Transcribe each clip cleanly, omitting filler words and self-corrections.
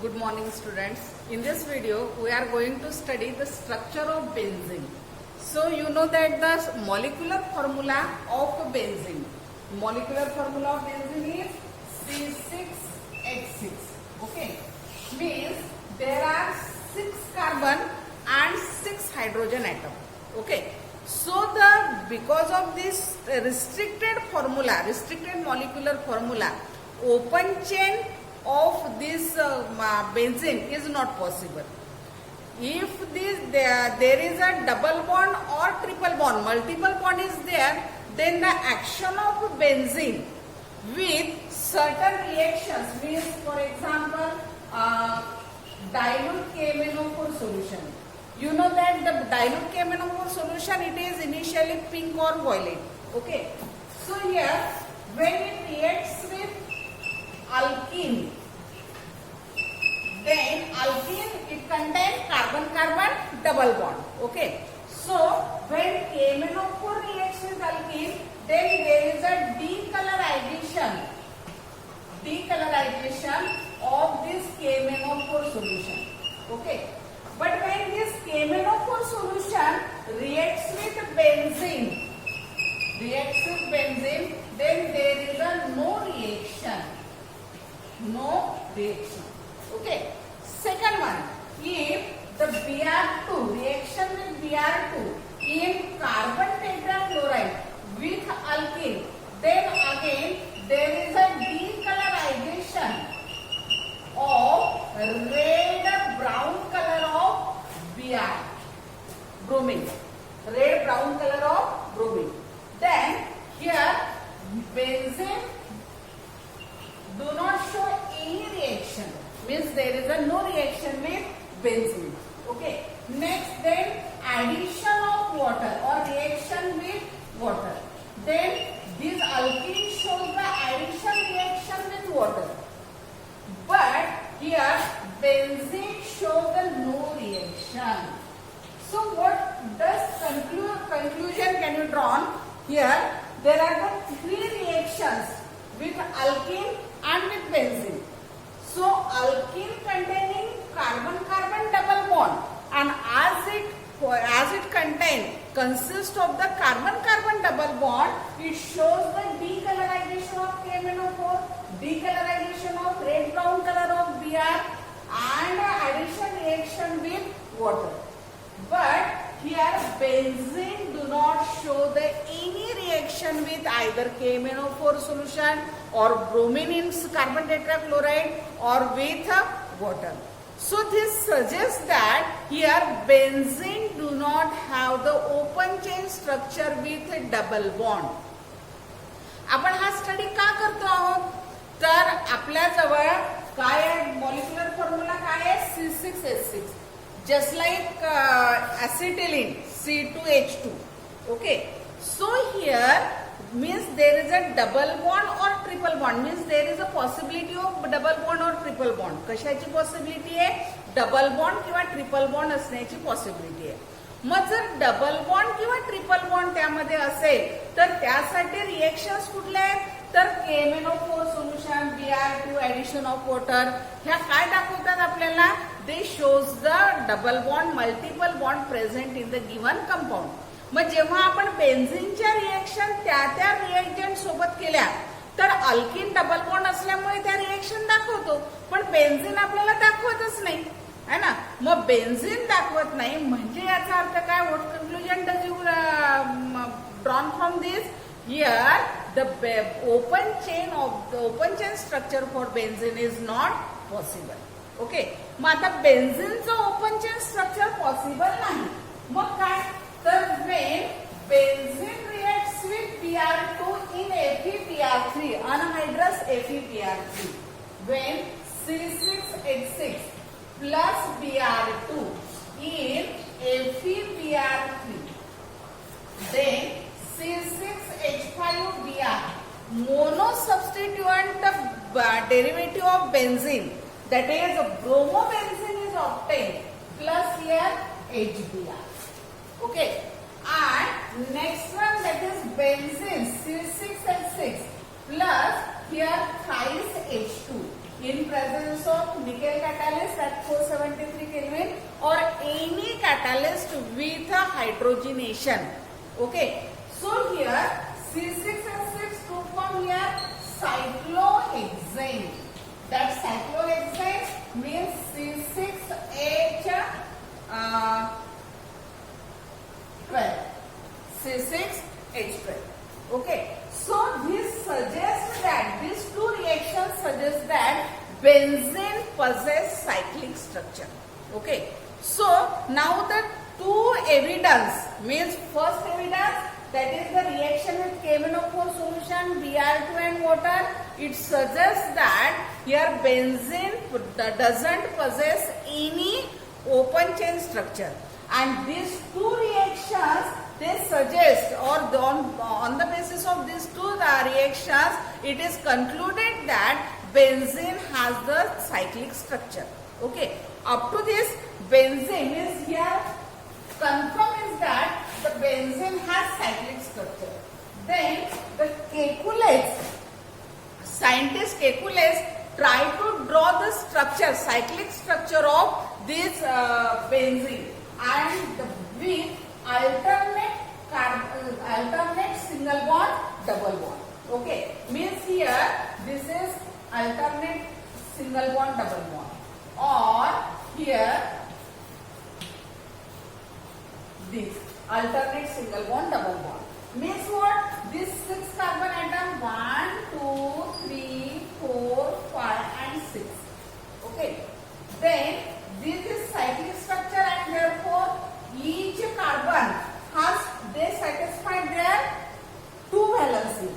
Good morning students. In this video we are going to study the structure of benzene. So you know that the molecular formula of benzene. Molecular formula of benzene is C6H6. Okay. Means there are 6 carbon and 6 hydrogen atom. Okay. So because of this restricted formula, restricted molecular formula, open chain of this benzene is not possible. If there is a double bond or triple bond, multiple bond is there, then the action of benzene with certain reactions means, for example, dilute KMnO4 solution. You know that the dilute KMnO4 solution, it is initially pink or violet. Okay. So here when it reacts with alkene, then alkene it contains carbon-carbon double bond. Okay. So when KMnO4 reacts with alkene, then there is a decolorization of this KMnO4 solution. Okay. But when this KMnO4 solution reacts with benzene, then there is a no reaction. Okay. Second one, if the Br2 reaction with Br2 in carbon tetrachloride with alkene, then again there is a decolorization of red brown color of Br, bromine, red brown color of bromine. Then here benzene do not show any reaction, means there is a no reaction with benzene. Okay. Next, then addition of water or reaction with water. Then this alkene shows the addition reaction with water. But here benzene shows the no reaction. So what does conclusion can you draw? Here there are the 3 reactions with alkene and with benzene. So alkene containing carbon-carbon double bond, and as it consists of the carbon-carbon double bond, it shows the decolorization of KMnO4, decolorization of red-brown color of Br, and addition reaction with water. But here benzene do not show any reaction with either KMnO4 solution or bromine in carbon tetrachloride or with water. So this suggests that here benzene do not have the open chain structure with a double bond. आपण हा study का करतो आहोत, तर आपल्या जवळ काय molecular formula काय आहे, C6H6, just like acetylene, C2H2. Okay. So here means there is a double bond or triple bond, means there is a possibility of double bond or triple bond. कशाची possibility आहे, double bond किंवा triple bond असण्याची possibility आहे. मग जर double bond किंवा triple bond त्यामध्ये असेल तर त्यासाठी रिएक्शन्स कुठल्या आहेत, तर KMnO4 solution, Br2, addition of water, ह्या काय दाखवतात आपल्याला, they shows the double bond, multiple bond present in the given compound. मग जेव्हा आपण बेन्झीनच्या रिएक्शन त्या रिएक्जंट सोबत केल्या तर अल्किन डबल बॉन्ड असल्यामुळे त्या रिएक्शन दाखवतो, पण बेन्झीन आपल्याला दाखवतच नाही, है ना. मग बेन्झीन दाखवत नाही म्हणजे याचा अर्थ काय, what conclusion does you drawn from this, here the open chain structure for benzene is not possible. Okay. मग आता बेन्झीनचं ओपन चेन स्ट्रक्चर पॉसिबल नाही, मग काय, तर when benzene reacts with Br2 in FeBr3, anhydrous FeBr3, when C6H6 plus Br2 in FeBr3, then C6H5Br, monosubstituent derivative of benzene, that is bromobenzene is obtained, plus here HBr. Okay. And next one, that is benzene C6H6 plus here thrice H2. in presence of nickel catalyst at 473 Kelvin or any catalyst with a hydrogenation. Okay, so here C6H6 to form here cyclohexane. That cyclohexane means C6H12. C6H12. Okay. So this suggests that these two reactions suggest that benzene possess cyclic structure. Okay. So now the two evidence means first evidence, that is the reaction with KMnO4 solution, Br2 and water. It suggests that here benzene doesn't possess any open chain structure, and these two reactions, they suggest, or on the basis of these two reactions, it is concluded that benzene has the cyclic structure. Okay. Up to this, benzene is here confirm is that the benzene has cyclic structure. Then the Kekules, scientist Kekules try to draw the structure, cyclic structure of this benzene, and with alternate single bond, double bond. Okay, means here this is alternate single bond, double bond, or here this alternate single bond, double bond. Means what? This 6 carbon atom 1, 2, 3, 4, 5 and 6. Okay. Then this is cyclic structure, and therefore each carbon has, they satisfied their 2 valency.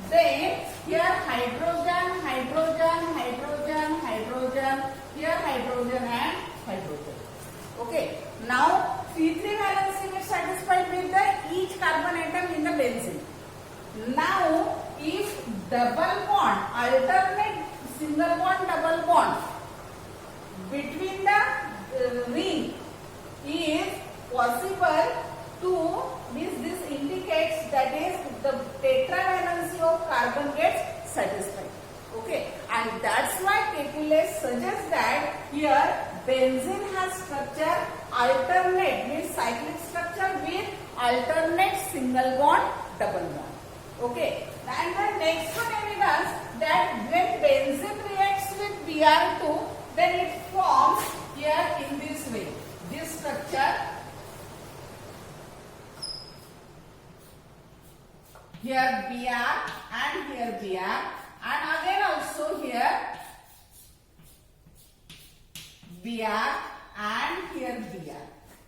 Then here hydrogen, hydrogen, hydrogen, hydrogen, here hydrogen and hydrogen. Okay. Now C3 valency is satisfied with the each carbon atom in the benzene. Now if double bond, alternate single bond, double bond between the ring is possible to, means this indicates that is the tetravalency of carbon gets satisfied. Okay, and that's why Kekules suggests that here benzene has structure alternate, means cyclic structure with alternate single bond, double bond. Okay, and the next one evidence that when benzene reacts with Br2, then it forms here in this way, this structure. Here Br and here Br, and again also here Br and here Br.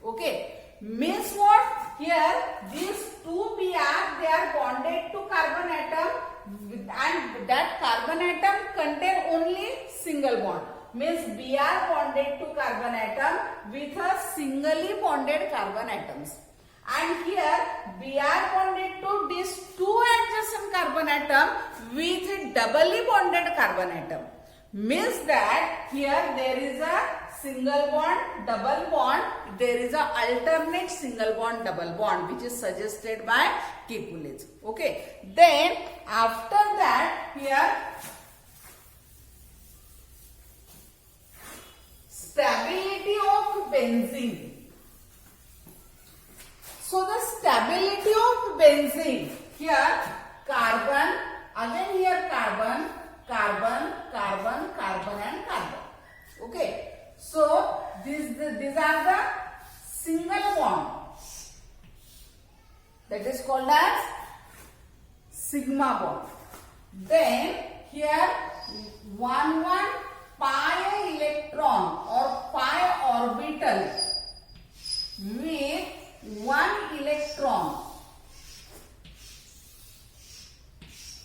Okay, means what? Here these two Br, they are bonded to carbon atom, and that carbon atom contain only single bond. Means Br bonded to carbon atom with a singly bonded carbon atoms. And here Br bonded to these two adjacent carbon atom with doubly bonded carbon atom. Means that here there is a single bond, double bond, there is a alternate single bond, double bond, which is suggested by Kekules. Okay. Then after that here stability of benzene. So the stability of benzene, here carbon, again here carbon, carbon, carbon, carbon and carbon. Okay. So these are the single bond, that is called as sigma bond. Then here 1 pi electron or pi orbital with 1 electron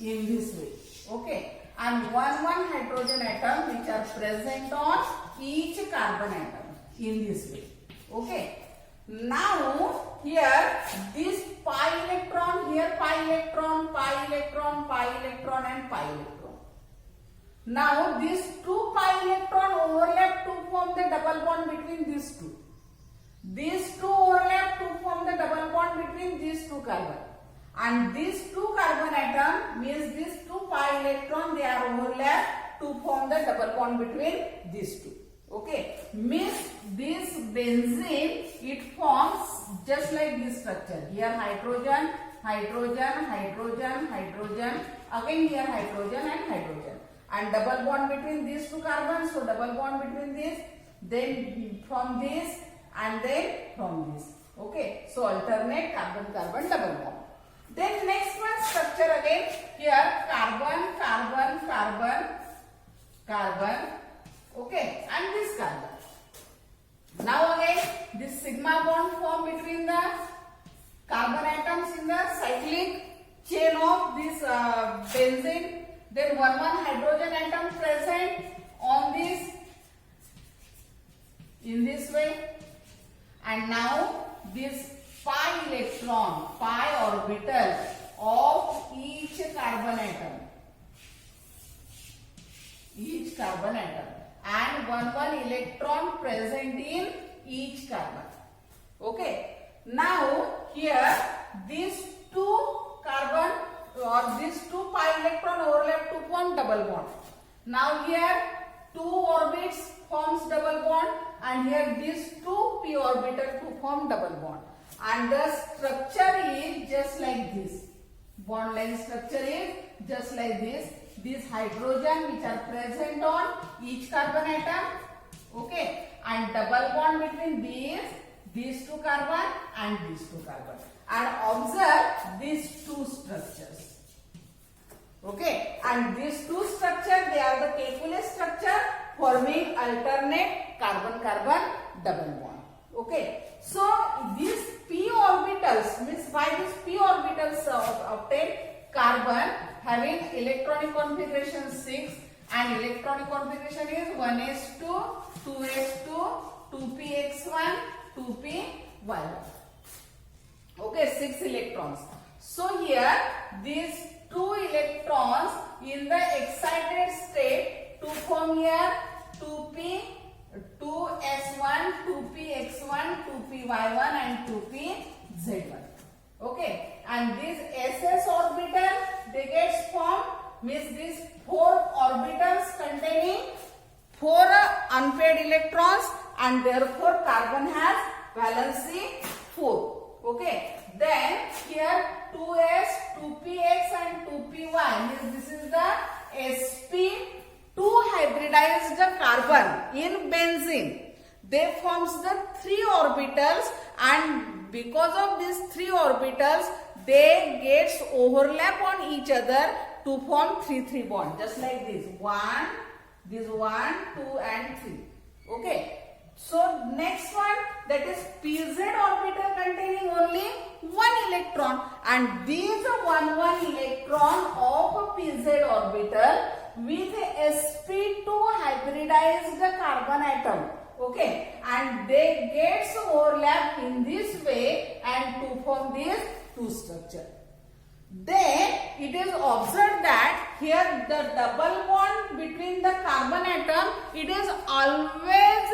in this way. Okay. And 1 hydrogen atom which are present on each carbon atom in this way. Okay. Now here this pi electron, here pi electron, pi electron, pi electron and pi electron. Now these two pi electron overlap to form the double bond between these two. These two overlap to form the double bond between these two carbon. And these two carbon atom means these two pi electron, they are overlap to form the double bond between these two. Okay, means this benzene, it forms just like this structure. Here hydrogen, hydrogen, hydrogen, hydrogen, again here hydrogen and hydrogen, and double bond between these two carbons. So double bond between this, then from this, and then from this. Okay, so alternate carbon-carbon double bond. Then next one structure again, here carbon, carbon, carbon, carbon, okay, and this carbon. Now again this sigma bond formed between the carbon atoms in the cyclic chain of this benzene. Then one hydrogen atom present on this in this way, and now this pi electron, pi orbital of each carbon atom, and one electron present in each carbon. Okay, now here these two carbon or these two pi electron overlap to form double bond. Now here two orbits forms double bond, and here these two p orbital to form double bond, and the structure is just like this. Bond length structure is just like this. These hydrogen which are present on each carbon atom, okay, and double bond between these two carbon and these two carbon, and observe these two structures. Okay, and these two structure, they are the Kekulé structure forming alternate carbon-carbon double bond. Okay, so these p orbitals, means by these p orbitals obtained, carbon having electronic configuration 6, and electronic configuration is 1s2, 2s2, 2px1, 2py1. Okay, 6 electrons. So here these 2 electrons in the excited state to form here 2p, 2s1, 2px1, 2py1 and 2pz1. Okay, and this ss orbital, they get formed, means these 4 orbitals containing 4 unpaired electrons, and therefore carbon has valency 4. Okay, then here 2s, 2px and 2py, means this is the sp2 hybridized carbon in benzene. They forms the 3 orbitals, and because of these 3 orbitals, they gets overlap on each other to form 3-3 bond, just like this 1, 2 and 3. Okay, so next one, that is pz orbital containing only 1 electron, and these 1 electron of pz orbital with sp2 hybridized carbon atom. Okay, and they gets overlap in this way and to form this 2 structure. Then it is observed that here the double bond between the carbon atom, it is always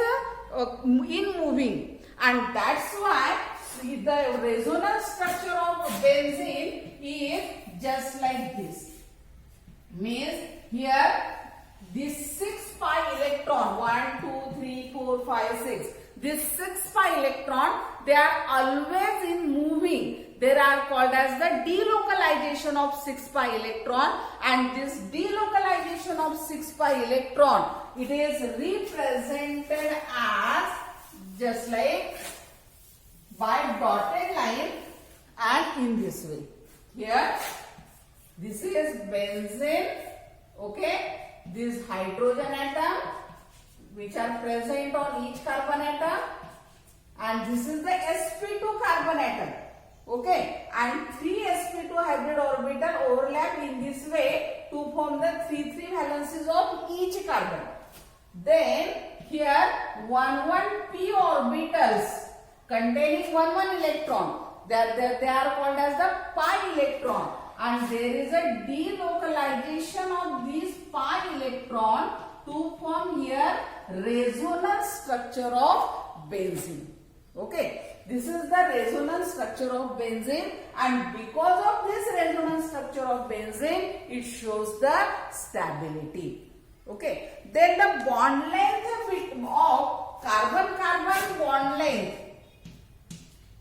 in moving, and that's why the resonance structure of benzene is just like this. Means here this 6 pi electron, 1, 2, 3, 4, 5, 6. This 6 pi electron, they are always in moving. They are called as the delocalization of 6 pi electron, and this delocalization of 6 pi electron, it is represented as just like by dotted line and in this way. Here, this is benzene, okay. This hydrogen atom which are present on each carbon atom, and this is the sp2 carbon atom, okay, and 3 sp2 hybrid orbital overlap in this way to form the 3-3 valencies of each carbon. Then here 1p orbitals containing 1 electron, they are called as the pi electron, and there is a delocalization of these pi electron to form here resonance structure of benzene. Okay, this is the resonance structure of benzene, and because of this resonance structure of benzene, it shows the stability. Okay. Then the bond length of carbon-carbon bond length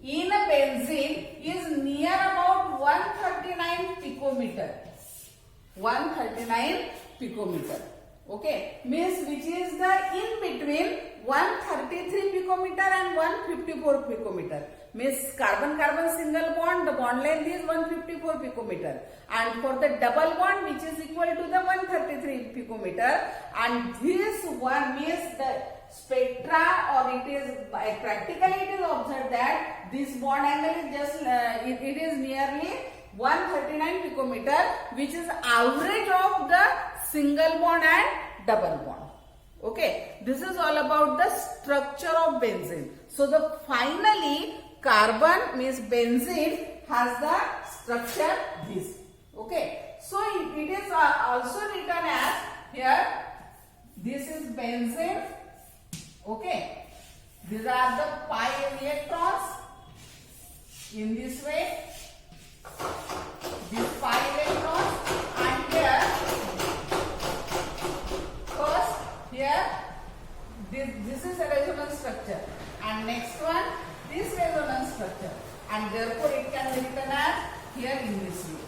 in a benzene is near about 139 picometer. 139 picometer. Okay, means which is the in between 133 picometer and 154 picometer. Means carbon-carbon single bond, the bond length is 154 picometer, and for the double bond which is equal to the 133 picometer, and this one means the spectra, or it is practically it is observed that this bond angle is just it is nearly 139 picometer, which is average of the single bond and double bond. Okay, this is all about the structure of benzene. So the finally carbon means benzene has the structure this. Okay, so it is also written as here, this is benzene. Okay, these are the pi electrons in this way, these pi electrons, and here first here this is a resonance structure, and next one this resonance structure, and therefore it can be written as here in this way.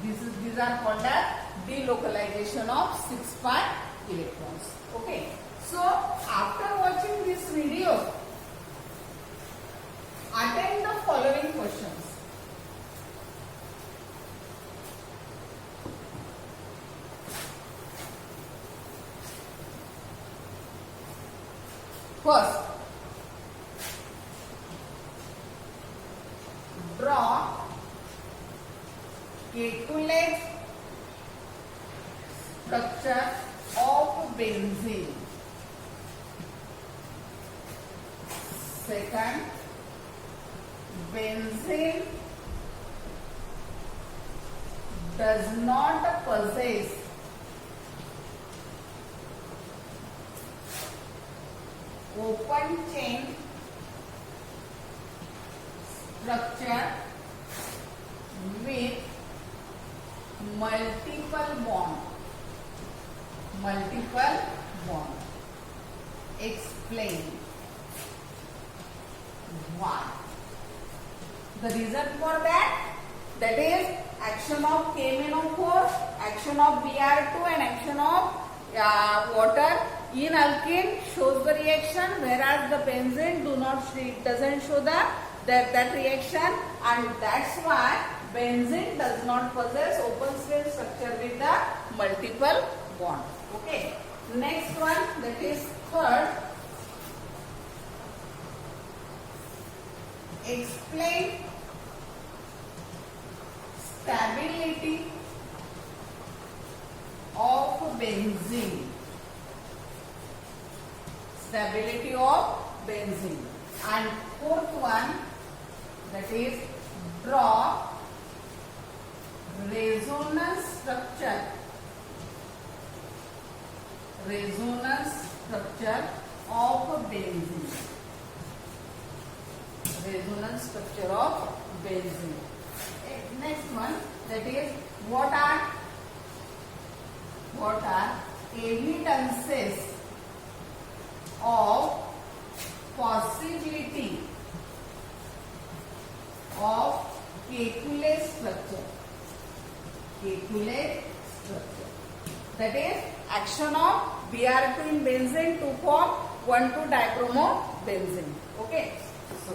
These are called as delocalization of 6 pi electrons. Okay. So after watching this video, attend the following questions. First, draw calculate structure of benzene. Second, benzene does not possess open chain structure with multiple bond. Explain why. The reason for that is action of KMnO4, action of Br2, and action of water in alkene shows the reaction, whereas the benzene doesn't show that reaction, and that's why benzene does not possess open chain structure with the multiple bond. Okay. Next one, that is third. Explain stability of benzene. Stability of benzene. And fourth one, that is draw resonance structure of benzene. Resonance structure of benzene. Next one, that is what are evidences of possibility of calculate structure. That is action of Br2 in benzene to form 1,2-dichromobenzene. Okay. So